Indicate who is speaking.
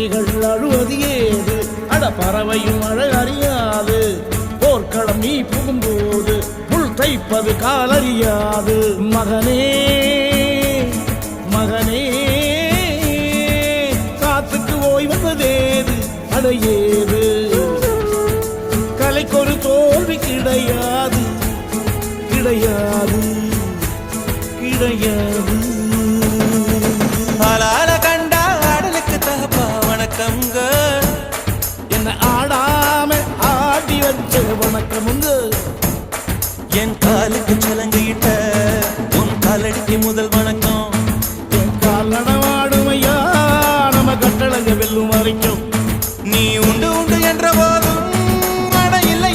Speaker 1: கிளிகள் அழுவது ஏது அட பறவையும் அழ அறியாது போர்க்களம் நீ புகும்போது புல் தைப்பது காலறியாது மகனே மகனே காத்துக்கு ஓய்வதேது அடையேது கலைக்கொரு தோல்வி கிடையாது கிடையாது கிடையாது
Speaker 2: ஆளால கண்டா ஆடலுக்கு தகப்பா வணக்கம்ங்க
Speaker 1: என்ன ஆடாம ஆடி வச்ச வணக்கம்